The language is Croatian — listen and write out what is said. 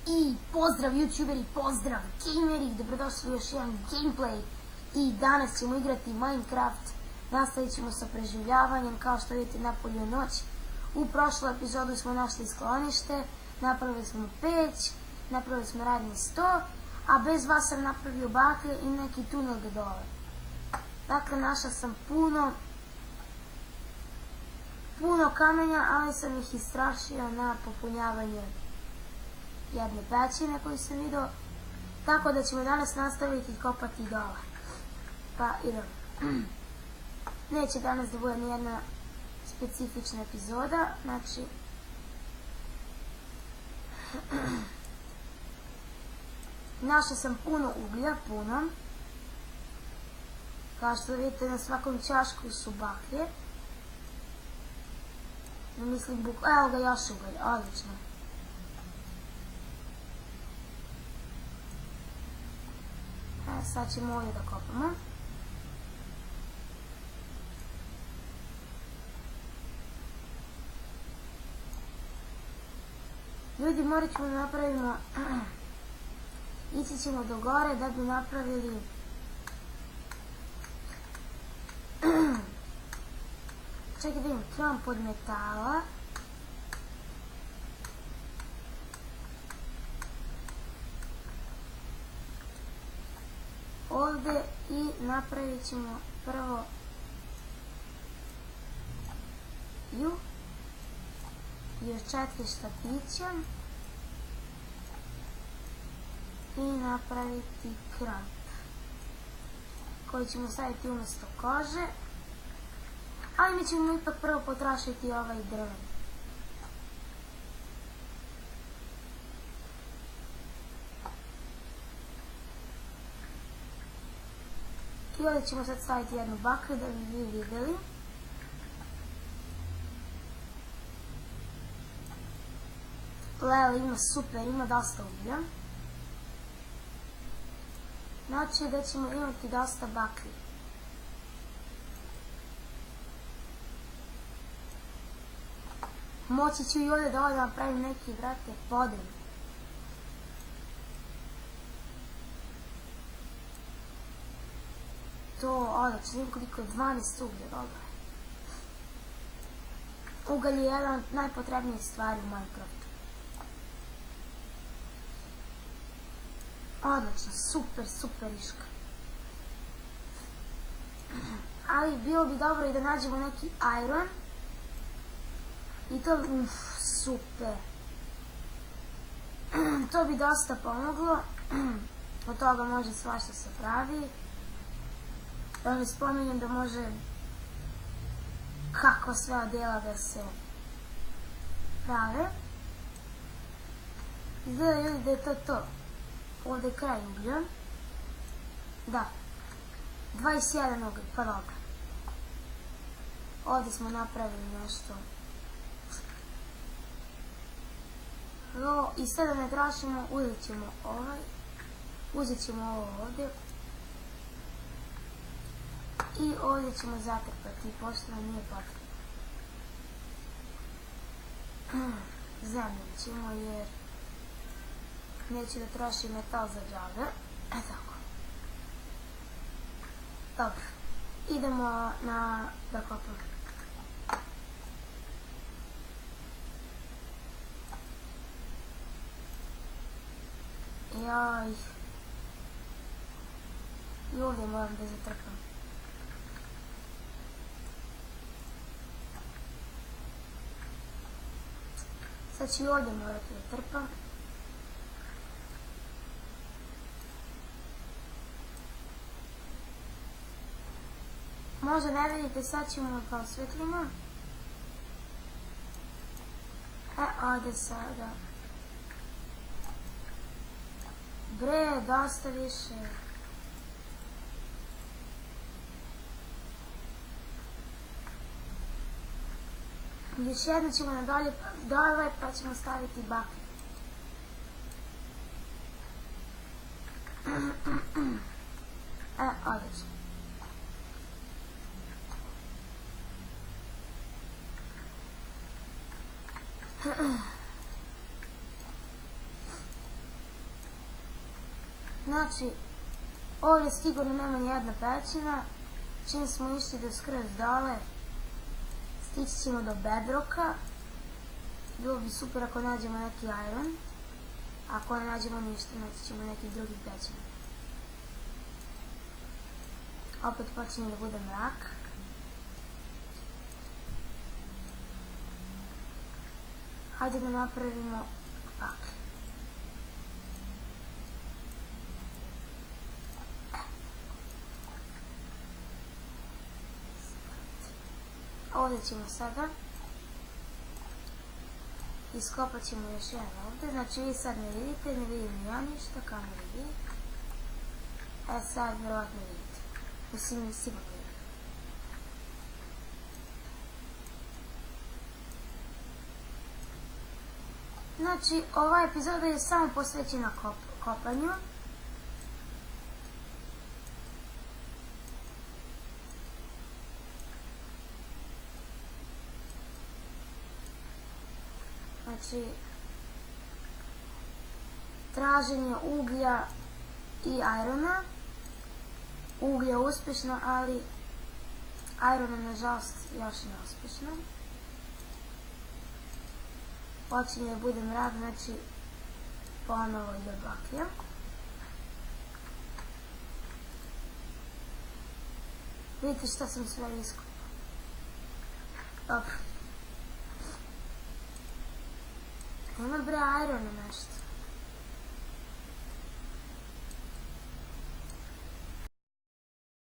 I pozdrav youtuberi, pozdrav gameri, dobrodošli u još jedan gameplay. I danas ćemo igrati Minecraft, nastavit ćemo sa preživljavanjem. Kao što vidite, napolju je noć. U prošloj epizodu smo našli sklonište, napravili smo peć, napravili smo radni sto, a bez vas sam napravio baklje i neki tunel do dole. Dakle, našla sam puno kamenja, ali sam ih istrašio na popunjavanje jedne pećine koju sam vidio. Tako da ćemo danas nastaviti kopati dole. Pa idemo. Neće danas da bude nijedna specifična epizoda, znači našla sam puno uglja, kao što vidite na svakom čašku su baklje. Mislim, evo ga još ugalj, odlično. Sad ćemo ovdje da kopamo. Ljudi, morat ćemo da napravimo, ići ćemo do gore da bi napravili čekaj da imam kramp od metala. Ovdje i napravit ćemo prvo još 4 štapića i napraviti kramp koji ćemo staviti umjesto kože, ali mi ćemo ipak prvo potrašiti ovaj drven. I ovdje ćemo sad staviti jednu baklju da bi vi vidjeli. Lele ima super, ima dosta uglja. Znači da ćemo imati dosta baklji. Moći ću i ovdje da napravim neki, brate, podrum. To, odlično, imam koliko je 12 uglja, dobro. Ugalj je jedan od najpotrebnijih stvari u Minecraftu. Odlično, super iška. Ali bilo bi dobro i da nađemo neki iron. I to, super. To bi dosta pomoglo. Od toga može svašta se pravi. Da ne spominjem da može kakva sve odjela da se prave. Izgleda ljudi da je to to. Ovdje je kraj uglja. Da. 21 uglj, pa dobro. Ovdje smo napravili nešto. I sada ne trašimo, uzet ćemo ovo ovdje. I ovdje ćemo zatrpati, pošto nam nije potrebno. Zemljom ćemo jer neću da troši metal za džabe. Tako. Dobro. Idemo da kopamo. Jaj. I ovdje moram da zatrpam. Sad ću i ovdje morati da trpam. Možda ne vidite, sad ćemo da osvetlimo. Ode sada. Bre, dosta više. Još jedno ćemo na dole pa ćemo staviti baklje. Odlično. Znači, ovdje sigurno nema ni jedna pećina. Čim smo išli do skroz dole, stići ćemo do bedroka. Bilo bi super ako nađemo neki iron. Ako ne nađemo ništa, naći ćemo neki drugi pećina. Opet počinje da bude mrak. Hajde da napravimo baklje. Ovdje ćemo sada. Iskopat ćemo još jedan ovdje. Znači vi sad ne vidite, ne vidim ja ništa, kamera vidi. Sad vjerovatno vidite. Mislim, sigurno vidite. Znači, ova epizoda je samo posvećena kopanju. Znači, traženje uglja i irona. Uglje uspješno, ali irona nažalost još neuspješno. Počinje da bude mrak, znači ponovo ide baklja. Vidite što sam sve iskupila. Dobro. Nema bre irona nešto.